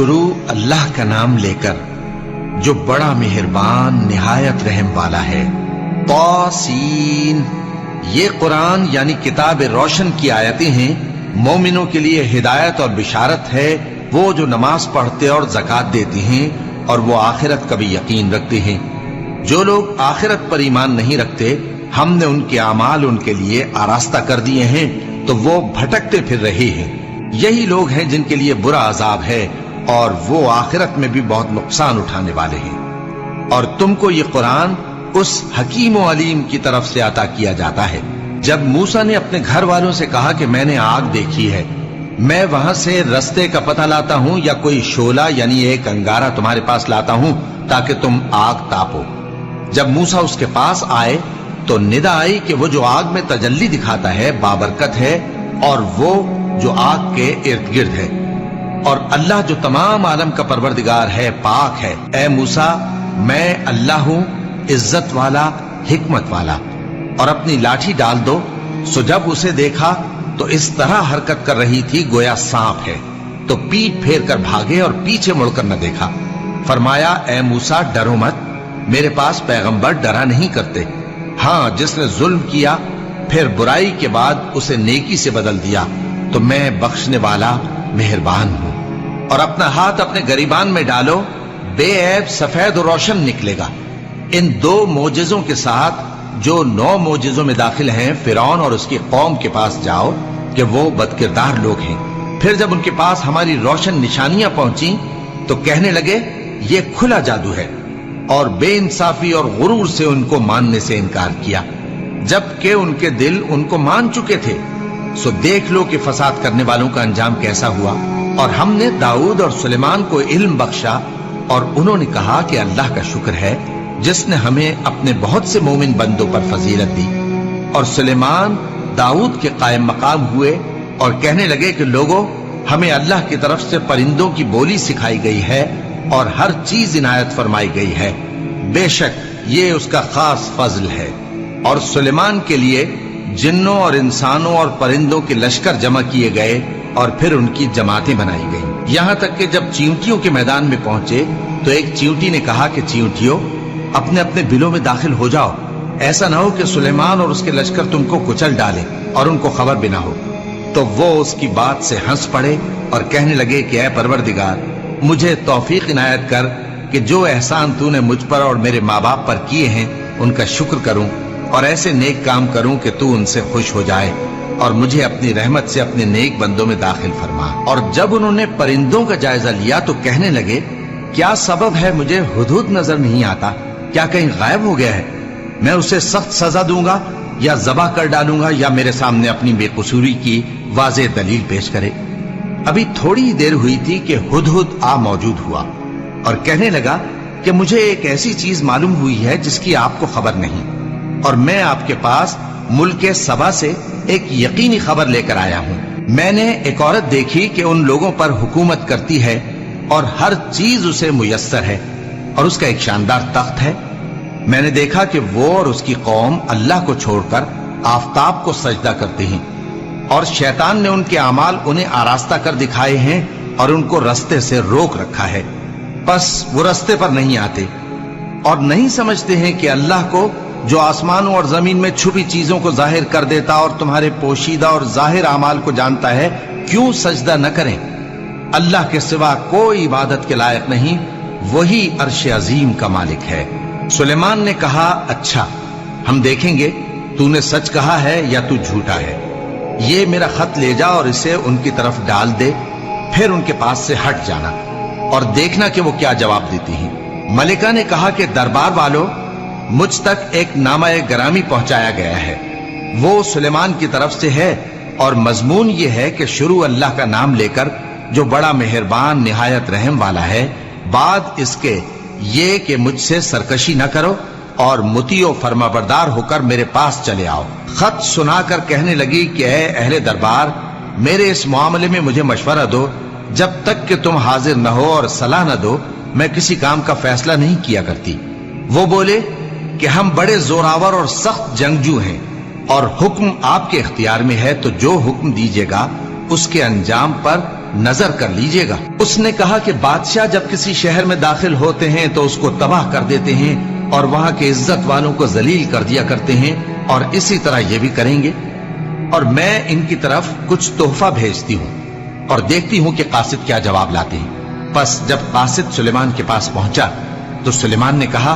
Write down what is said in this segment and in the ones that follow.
शुरू अल्लाह का नाम लेकर जो बड़ा मेहरबान निहायत रहम वाला है। तौसीन, ये कुरान यानी किताब रोशन की आयतें हैं। मोमिनों के लिए हिदायत और बिशारत है, वो जो नमाज पढ़ते और ज़कात देते हैं और वो आखिरत का भी यकीन रखते हैं। जो लोग आखिरत पर ईमान नहीं रखते, हमने उनके अमाल उनके लिए आरास्ता कर दिए हैं, तो वो भटकते फिर रहे हैं। यही लोग हैं जिनके लिए बुरा अजाब है और वो आखिरत में भी बहुत नुकसान उठाने वाले हैं। और तुमको ये कुरान उस हकीम व अलीम की तरफ से अता किया जाता है। जब मूसा ने अपने घर वालों से कहा कि मैंने आग देखी है, मैं वहां से रस्ते का पता लाता हूं या कोई शोला यानी एक अंगारा तुम्हारे पास लाता हूं ताकि तुम आग तापो। जब मूसा उसके पास आए तो निदा आई कि वो जो आग में तजल्ली दिखाता है बाबरकत है और वो जो आग के इर्द गिर्द है, और अल्लाह जो तमाम आलम का परवरदिगार है, पाक है। ए मूसा, मैं अल्लाह हूं, इज्जत वाला, हिकमत वाला, और अपनी लाठी डाल दो। सो जब उसे देखा तो इस तरह हरकत कर रही थी गोया सांप है, तो पीठ फेर कर भागे और पीछे मुड़कर न देखा। फरमाया, ए मूसा, डरो मत, मेरे पास पैगंबर डरा नहीं करते। हाँ, जिसने जुल्म किया फिर बुराई के बाद उसे नेकी से बदल दिया तो मैं बख्शने वाला मेहरबान हूं। और अपना हाथ अपने गरीबान में डालो, बेऐब सफेद और रोशन निकलेगा। इन दो मोजिजों के साथ जो 9 मोजिजों में दाखिल हैं, फिरौन और उसकी कौम के पास जाओ कि वो बदकिरदार लोग हैं। फिर जब उनके पास हमारी रोशन निशानियां पहुंची तो कहने लगे ये खुला जादू है, और बेइंसाफी और गुरूर से उनको मानने से इनकार किया, जबकि उनके दिल उनको मान चुके थे। सो देख लो कि फसाद करने वालों का अंजाम कैसा हुआ। और हमने दाऊद और सुलेमान को इल्म बख्शा और उन्होंने कहा कि अल्लाह का शुक्र है जिसने हमें अपने बहुत से मोमिन बंदों पर फजीलत दी। और सुलेमान दाऊद के कायम मकाम हुए और कहने लगे कि लोगों, हमें अल्लाह की तरफ से परिंदों की बोली सिखाई गई है और हर चीज इनायत फरमाई गई है। बेशक ये उसका खास फजल है। और सुलेमान के लिए जिन्नों और इंसानों और परिंदों के लश्कर जमा किए गए और फिर उनकी जमातें बनाई गई। यहां तक कि जब चींटियों के मैदान में पहुंचे तो एक चींटी ने कहा कि चींटियों, अपने अपने बिलों में दाखिल हो जाओ, ऐसा ना हो कि सुलेमान और उसके लश्कर तुमको कुचल डाले और उनको खबर भी ना हो। तो वो उसकी बात से हंस पड़े और कहने लगे कि ऐ परवरदिगार, मुझे तौफीक इनायत कर कि जो एहसान तूने मुझ पर और मेरे माँ बाप पर किए हैं उनका शुक्र करूं और ऐसे नेक काम करूं कि तू उनसे खुश हो जाए और मुझे अपनी रहमत से अपने नेक बंदों में दाखिल फरमा। और जब उन्होंने परिंदों का जायजा लिया तो कहने लगे, क्या सबब है, मुझे हुदहुद नजर नहीं आता, क्या कहीं गायब हो गया है? मैं उसे सख्त सजा दूंगा या जबा कर डालूंगा या मेरे सामने अपनी बेकसूरी की वाज़ेह दलील पेश करे। अभी थोड़ी ही देर हुई थी कि हुदहुद आ मौजूद हुआ और कहने लगा कि मुझे एक ऐसी चीज मालूम हुई है जिसकी आपको खबर नहीं, और मैं आपके पास मुल्के सबा से एक यकीनी खबर लेकर आया हूं। मैंने एक औरत देखी कि उन लोगों पर हुकूमत करती है और हर चीज उसे मुयस्सर है और उसका एक शानदार तख्त है। मैंने देखा कि वो और उसकी कौम अल्लाह को छोड़कर आफताब को सजदा करते हैं और शैतान ने उनके अमाल उन्हें आरास्ता कर दिखाए हैं और उनको रास्ते से रोक रखा है। बस वो रास्ते पर नहीं आते और नहीं समझते हैं कि अल्लाह को जो आसमानों और जमीन में छुपी चीजों को जाहिर कर देता और तुम्हारे पोशीदा और जाहिर अमाल को जानता है, क्यों सजदा न करें। अल्लाह के सिवा कोई इबादत के लायक नहीं, वही अर्श अजीम का मालिक है। सुलेमान ने कहा, अच्छा, हम देखेंगे तूने सच कहा है या तू झूठा है। ये मेरा खत ले जा और इसे उनकी तरफ डाल दे, फिर उनके पास से हट जाना और देखना कि वो क्या जवाब देती हैं। मलिका ने कहा कि दरबार वालों, मुझ तक एक नामा गरामी पहुंचाया गया है, वो सुलेमान की तरफ से है और मजमून ये है कि शुरू अल्लाह का नाम लेकर जो बड़ा मेहरबान निहायत रहम वाला है, बाद इसके ये कि मुझसे सरकशी न करो और मुतियो फरमाबरदार होकर मेरे पास चले आओ। खत सुनाकर कहने लगी कि ऐ अहले दरबार, मेरे इस मामले में मुझे मशवरा दो, जब तक कि तुम हाजिर न हो और सलाह न दो मैं किसी काम का फैसला नहीं किया करती। वो बोले कि हम बड़े जोरावर और सख्त जंगजू हैं और हुक्म आपके इख्तियार में है, तो जो हुक्म दीजिएगा उसके अंजाम पर नजर कर लीजिएगा। उसने कहा कि बादशाह जब किसी शहर में दाखिल होते हैं तो उसको तबाह कर देते हैं और वहां के इज्जत वालों को जलील कर दिया करते हैं, और इसी तरह ये भी करेंगे। और मैं इनकी तरफ कुछ तोहफा भेजती हूँ और देखती हूँ कि कासिद क्या जवाब लाते हैं। बस जब कासिद सुलेमान के पास पहुंचा तो सुलेमान ने कहा,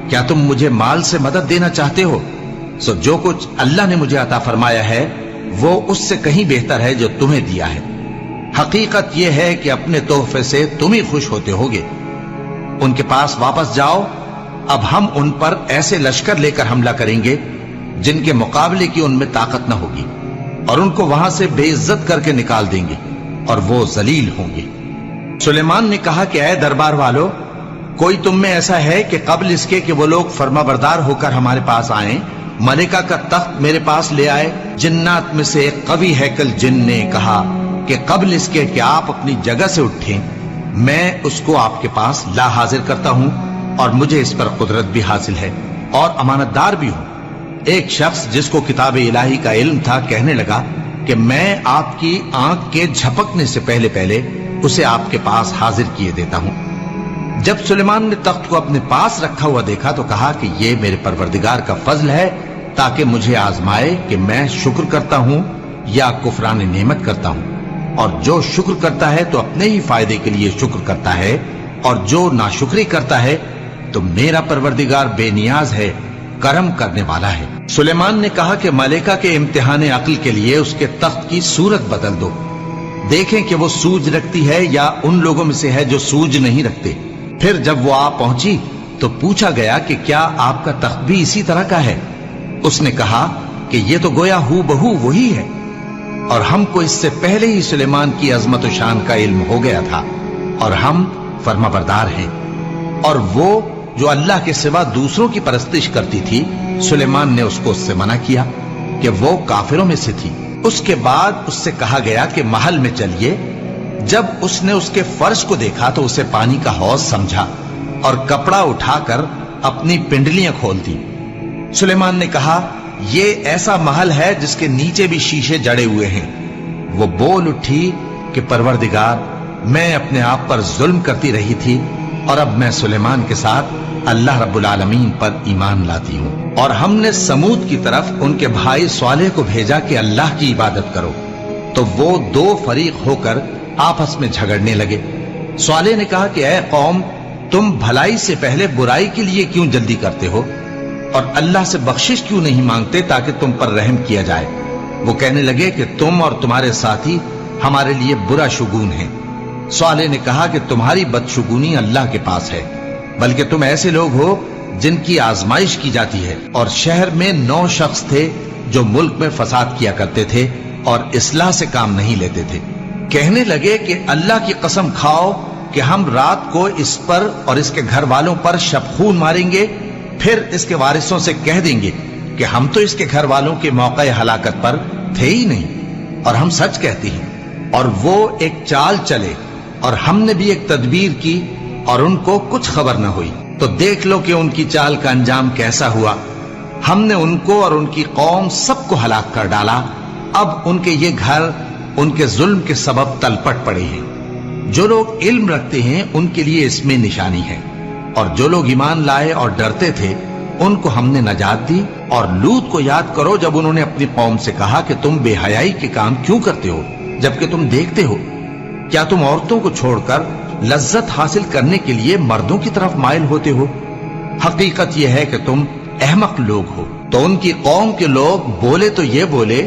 क्या तुम मुझे माल से मदद देना चाहते हो? सो जो कुछ अल्लाह ने मुझे अता फरमाया है वो उससे कहीं बेहतर है जो तुम्हें दिया है। हकीकत यह है कि अपने तोहफे से तुम ही खुश होते होगे। उनके पास वापस जाओ, अब हम उन पर ऐसे लश्कर लेकर हमला करेंगे जिनके मुकाबले की उनमें ताकत न होगी, और उनको वहां से बेइज्जत करके निकाल देंगे और वो जलील होंगे। सुलेमान ने कहा कि ऐ दरबार वालों, कोई तुम में ऐसा है कि कबल इसके कि वो लोग फर्माबरदार होकर हमारे पास आए, मलिका का तख्त मेरे पास ले आए? जिन्नात में से एक कवि हैकल जिन ने कहा कि कबल इसके कि आप अपनी जगह से उठें, मैं उसको आपके पास ला हाजिर करता हूं और मुझे इस पर कुदरत भी हासिल है और अमानतदार भी हूं। एक शख्स जिसको किताब इलाही का इल्म था कहने लगा कि मैं आपकी आंख के झपकने से पहले पहले उसे आपके पास हाजिर किए देता हूं। जब सुलेमान ने तख्त को अपने पास रखा हुआ देखा तो कहा कि ये मेरे परवरदिगार का फजल है ताकि मुझे आजमाए कि मैं शुक्र करता हूं या कुफरान नेमत करता हूं। और जो शुक्र करता है तो अपने ही फायदे के लिए शुक्र करता है, और जो नाशुक्री करता है तो मेरा परवरदिगार बेनियाज है, करम करने वाला है। सुलेमान ने कहा कि मलिका के इम्तिहान अक्ल के लिए उसके तख्त की सूरत बदल दो, देखें कि वो सूझ रखती है या उन लोगों में से है जो सूझ नहीं रखते। फिर जब वो आ पहुंची तो पूछा गया कि क्या आपका तख्त भी इसी तरह का है? उसने कहा कि ये तो गोया हू बहू वही है, और हमको इससे पहले ही सुलेमान की अजमत और शान का इल्म हो गया था, और हम फर्माबरदार हैं। और वो जो अल्लाह के सिवा दूसरों की परस्तिश करती थी, सुलेमान ने उसको उससे मना किया कि वो काफिरों में से थी। उसके बाद उससे कहा गया कि महल में चलिए। जब उसने उसके फर्श को देखा तो उसे पानी का हौज समझा और कपड़ा उठाकर अपनी पिंडलियां खोल दी। सुलेमान ने कहा, ये ऐसा महल है जिसके नीचे भी शीशे जड़े हुए हैं। वो बोल उठी कि परवरदिगार, मैं अपने आप पर जुल्म करती रही थी और अब मैं सुलेमान के साथ अल्लाह रब्बुल आलमीन पर ईमान लाती हूँ। और हमने समूद की तरफ उनके भाई स्वालेह को भेजा कि अल्लाह की इबादत करो, तो वो दो फरीक होकर आपस में झगड़ने लगे। स्वालेह ने कहा कि ऐ कौम, तुम भलाई से पहले बुराई के लिए क्यों जल्दी करते हो और अल्लाह से बख्शिश क्यों नहीं मांगते ताकि तुम पर रहम किया जाए? वो कहने लगे कि तुम और तुम्हारे साथी हमारे लिए बुरा शुगून है। स्वालेह ने कहा कि तुम्हारी बदशुगूनी अल्लाह के पास है, बल्कि तुम ऐसे लोग हो जिनकी आजमाइश की जाती है। और शहर में 9 शख्स थे जो मुल्क में फसाद किया करते थे और इस्लाह से काम नहीं लेते थे। कहने लगे कि अल्लाह की कसम खाओ कि हम रात को इस पर और इसके घर वालों पर शबखून मारेंगे, फिर इसके वारिसों से कह देंगे कि हम तो इसके घर वालों के मौके हलाकत पर थे ही नहीं और हम सच कहते हैं। और वो एक चाल चले और हमने भी एक तदबीर की और उनको कुछ खबर न हुई। तो देख लो कि उनकी चाल का अंजाम कैसा हुआ। हमने उनको और उनकी कौम सबको हलाक कर डाला। अब उनके ये घर उनके जुल्म के सबब तलपट पड़े हैं। जो लोग इल्म रखते हैं उनके लिए इसमें निशानी है, और जो लोग ईमान लाए और डरते थे उनको हमने नजात दी। और लूत को याद करो जब उन्होंने अपनी कौम से कहा कि तुम बेहयाई के काम क्यों करते हो जबकि तुम देखते हो? क्या तुम औरतों को छोड़कर लज्जत हासिल करने के लिए मर्दों की तरफ माइल होते हो? हकीकत यह है कि तुम अहमक लोग हो। तो उनकी कौम के लोग बोले तो ये बोले,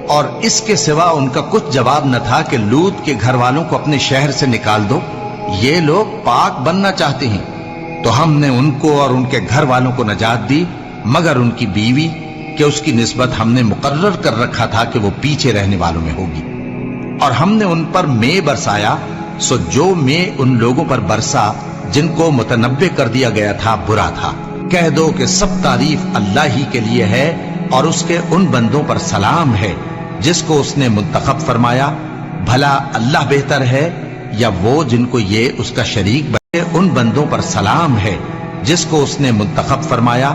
और इसके सिवा उनका कुछ जवाब न था कि लूत के घर वालों को अपने शहर से निकाल दो, ये लोग पाक बनना चाहते हैं। तो हमने उनको और उनके घर वालों को नजात दी, मगर उनकी बीवी कि उसकी निस्बत हमने मुकर्रर कर रखा था कि वो पीछे रहने वालों में होगी। और हमने उन पर मे बरसाया, सो जो मे उन लोगों पर बरसा जिनको मुतनब्बे कर दिया गया था बुरा था। कह दो कि सब तारीफ अल्लाह ही के लिए है और उसके उन बंदों पर सलाम है जिसको उसने मुंतखब फरमाया। भला अल्लाह बेहतर है या वो जिनको ये उसका शरीक बने? उन बंदों पर सलाम है जिसको उसने मुंतखब फरमाया।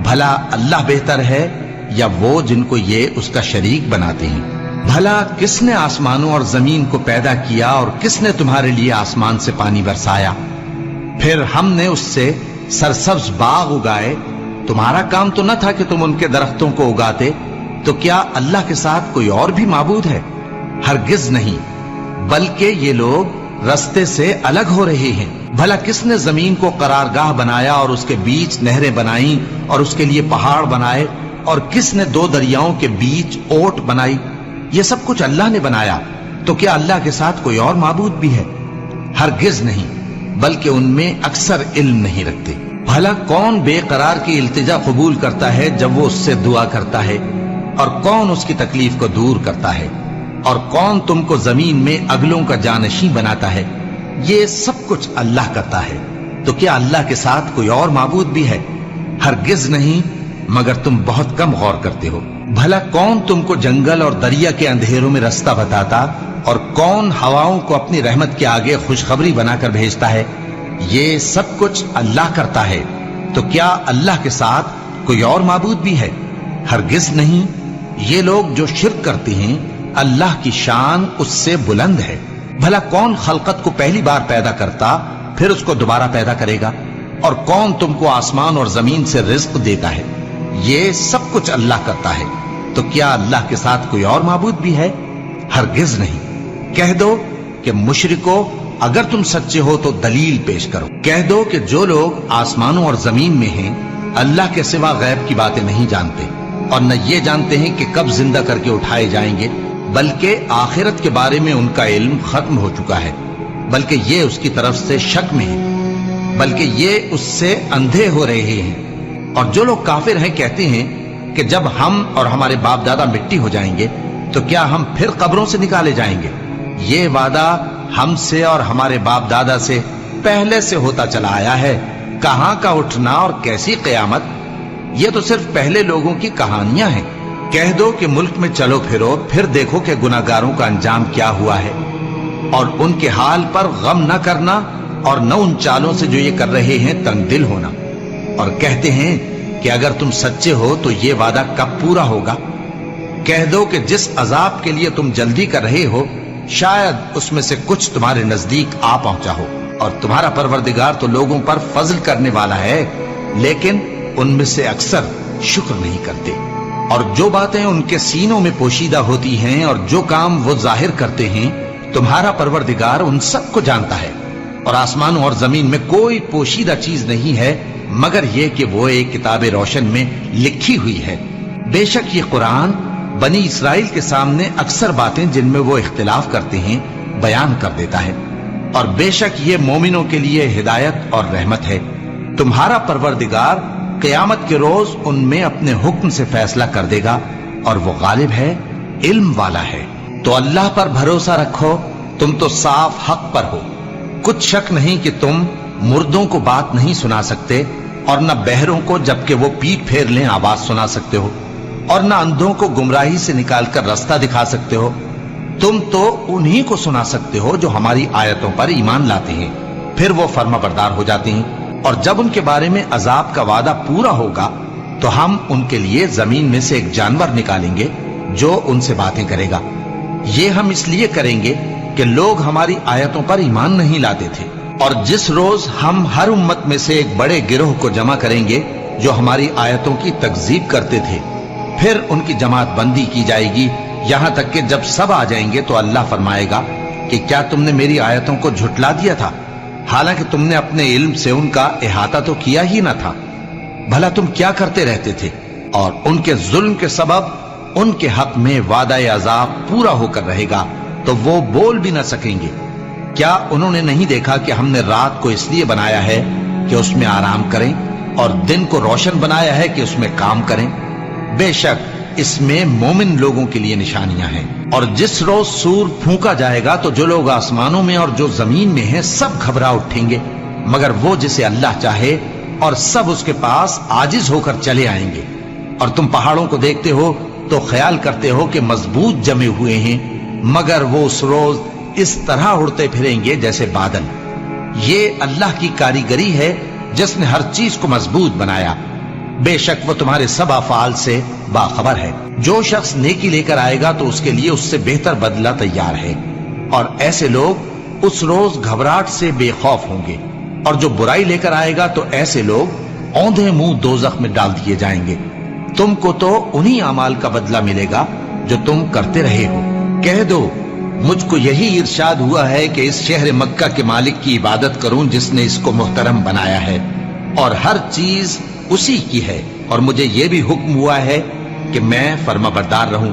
भला अल्लाह बेहतर है या वो जिनको ये उसका शरीक बनाते हैं? بھلا کس نے آسمانوں اور زمین کو پیدا کیا اور کس نے تمہارے لیے آسمان سے پانی برسایا؟ پھر ہم نے اس سے سرسبز باغ اگائے. تمہارا کام تو نہ تھا کہ تم ان کے درختوں کو اگاتے؟ تو کیا اللہ کے ساتھ کوئی اور بھی معبود ہے؟ ہرگز نہیں، بلکہ یہ لوگ رستے سے الگ ہو رہے ہیں. بھلا کس نے زمین کو قرارگاہ بنایا اور اس کے بیچ نہریں بنائیں اور اس کے لیے پہاڑ بنائے، اور کس نے دو دریاؤں کے بیچ اوٹ بنائی؟ یہ سب کچھ اللہ نے بنایا. تو کیا اللہ کے ساتھ کوئی اور معبود بھی ہے؟ ہرگز نہیں، بلکہ ان میں اکثر علم نہیں رکھتے. بھلا کون بے قرار کی التجا قبول کرتا ہے جب وہ اس سے دعا کرتا ہے، اور کون اس کی تکلیف کو دور کرتا ہے، اور کون تم کو زمین میں اگلوں کا جانشین بناتا ہے؟ یہ سب کچھ اللہ کرتا ہے. تو کیا اللہ کے ساتھ کوئی اور معبود بھی ہے؟ ہرگز نہیں، مگر تم بہت کم غور کرتے ہو. بھلا کون تم کو جنگل اور دریا کے اندھیروں میں رستہ بتاتا، اور کون ہواؤں کو اپنی رحمت کے آگے خوشخبری بنا کر بھیجتا ہے؟ یہ سب کچھ اللہ کرتا ہے. تو کیا اللہ کے ساتھ کوئی اور معبود بھی ہے؟ ہرگز نہیں. یہ لوگ جو شرک کرتے ہیں اللہ کی شان اس سے بلند ہے. بھلا کون خلقت کو پہلی بار پیدا کرتا پھر اس کو دوبارہ پیدا کرے گا؟ اور کون تم کو آسمان اور زمین سے رزق دیتا ہے؟ یہ سب کچھ اللہ کرتا ہے. تو کیا اللہ کے ساتھ کوئی اور معبود بھی ہے؟ ہرگز نہیں. کہہ دو کہ مشرکو، اگر تم سچے ہو تو دلیل پیش کرو. کہہ دو کہ جو لوگ آسمانوں اور زمین میں ہیں اللہ کے سوا غیب کی باتیں نہیں جانتے، اور نہ یہ جانتے ہیں کہ کب زندہ کر کے اٹھائے جائیں گے، بلکہ آخرت کے بارے میں ان کا علم ختم ہو چکا ہے، بلکہ یہ اس کی طرف سے شک میں ہے، بلکہ یہ اس سے اندھے ہو رہے ہیں. اور جو لوگ کافر ہیں کہتے ہیں کہ جب ہم اور ہمارے باپ دادا مٹی ہو جائیں گے تو کیا ہم پھر قبروں سے نکالے جائیں گے؟ یہ وعدہ ہم سے اور ہمارے باپ دادا سے پہلے سے ہوتا چلا آیا ہے. کہاں کا اٹھنا اور کیسی قیامت؟ یہ تو صرف پہلے لوگوں کی کہانیاں ہیں. کہہ دو کہ ملک میں چلو پھرو، پھر دیکھو کہ گناہگاروں کا انجام کیا ہوا ہے، اور ان کے حال پر غم نہ کرنا، اور نہ ان چالوں سے جو یہ کر رہے ہیں تنگ دل ہونا. اور کہتے ہیں کہ اگر تم سچے ہو تو یہ وعدہ کب پورا ہوگا؟ کہہ دو کہ جس عذاب کے لیے تم جلدی کر رہے ہو شاید اس میں سے کچھ تمہارے نزدیک آ پہنچا ہو، اور تمہارا پروردگار تو لوگوں پر فضل کرنے والا ہے، لیکن ان میں سے اکثر شکر نہیں کرتے. اور جو باتیں ان کے سینوں میں پوشیدہ ہوتی ہیں اور جو کام وہ ظاہر کرتے ہیں تمہارا پروردگار ان سب کو جانتا ہے. اور آسمانوں اور زمین میں کوئی پوشیدہ چیز نہیں ہے مگر یہ کہ وہ ایک کتاب روشن میں لکھی ہوئی ہے. بے شک یہ قرآن بنی اسرائیل کے سامنے اکثر باتیں جن میں وہ اختلاف کرتے ہیں بیان کر دیتا ہے، اور بے شک یہ مومنوں کے لیے ہدایت اور رحمت ہے. تمہارا پروردگار قیامت کے روز ان میں اپنے حکم سے فیصلہ کر دے گا، اور وہ غالب ہے، علم والا ہے. تو اللہ پر بھروسہ رکھو، تم تو صاف حق پر ہو. کچھ شک نہیں کہ تم مردوں کو بات نہیں سنا سکتے، اور نہ بہروں کو جبکہ وہ پیٹ پھیر لیں آواز سنا سکتے ہو، اور نہ اندھوں کو گمراہی سے نکال کر رستہ دکھا سکتے ہو. تم تو انہی کو سنا سکتے ہو جو ہماری آیتوں پر ایمان لاتے ہیں، پھر وہ فرما بردار ہو جاتے ہیں. اور جب ان کے بارے میں عذاب کا وعدہ پورا ہوگا تو ہم ان کے لیے زمین میں سے ایک جانور نکالیں گے جو ان سے باتیں کرے گا. یہ ہم اس لیے کریں گے کہ لوگ ہماری آیتوں پر ایمان نہیں لاتے تھے. اور جس روز ہم ہر امت میں سے ایک بڑے گروہ کو جمع کریں گے جو ہماری آیتوں کی تکذیب کرتے تھے، پھر ان کی جماعت بندی کی جائے گی، یہاں تک کہ جب سب آ جائیں گے تو اللہ فرمائے گا کہ کیا تم نے میری آیتوں کو جھٹلا دیا تھا، حالانکہ تم نے اپنے علم سے ان کا احاطہ تو کیا ہی نہ تھا. بھلا تم کیا کرتے رہتے تھے؟ اور ان کے ظلم کے سبب ان کے حق میں وعدہ عذاب پورا ہو کر رہے گا تو وہ بول بھی نہ سکیں گے. کیا انہوں نے نہیں دیکھا کہ ہم نے رات کو اس لیے بنایا ہے کہ اس میں آرام کریں، اور دن کو روشن بنایا ہے کہ اس میں کام کریں؟ بے شک اس میں مومن لوگوں کے لیے نشانیاں ہیں. اور جس روز سور پھونکا جائے گا تو جو لوگ آسمانوں میں اور جو زمین میں ہیں سب گھبرا اٹھیں گے مگر وہ جسے اللہ چاہے، اور سب اس کے پاس عاجز ہو کر چلے آئیں گے. اور تم پہاڑوں کو دیکھتے ہو تو خیال کرتے ہو کہ مضبوط جمے ہوئے ہیں، مگر وہ اس روز اس طرح اڑتے پھریں گے جیسے بادل. یہ اللہ کی کاریگری ہے جس نے ہر چیز کو مضبوط بنایا. بے شک وہ تمہارے سب افعال سے باخبر ہے۔ جو شخص نیکی لے کر آئے گا تو اس کے لیے اس سے بہتر بدلہ تیار ہے، اور ایسے لوگ اس روز گھبراہٹ سے بے خوف ہوں گے، اور جو برائی لے کر آئے گا تو ایسے لوگ اوندھے منہ دوزخ میں ڈال دیے جائیں گے۔ تم کو تو انہی اعمال کا بدلہ ملے گا جو تم کرتے رہے ہو۔ کہہ دو مجھ کو یہی ارشاد ہوا ہے کہ اس شہر مکہ کے مالک کی عبادت کروں جس نے اس کو محترم بنایا ہے، اور ہر چیز اسی کی ہے، اور مجھے یہ بھی حکم ہوا ہے کہ میں فرما بردار رہوں،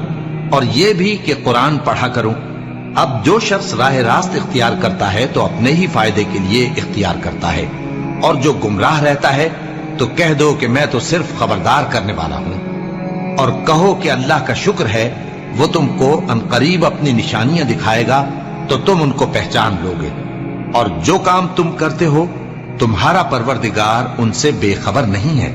اور یہ بھی کہ قرآن پڑھا کروں۔ اب جو شخص راہ راست اختیار کرتا ہے تو اپنے ہی فائدے کے لیے اختیار کرتا ہے، اور جو گمراہ رہتا ہے تو کہہ دو کہ میں تو صرف خبردار کرنے والا ہوں، اور کہو کہ اللہ کا شکر ہے وہ تم کو عنقریب اپنی نشانیاں دکھائے گا تو تم ان کو پہچان لو گے، اور جو کام تم کرتے ہو تمہارا پروردگار ان سے بے خبر نہیں ہے۔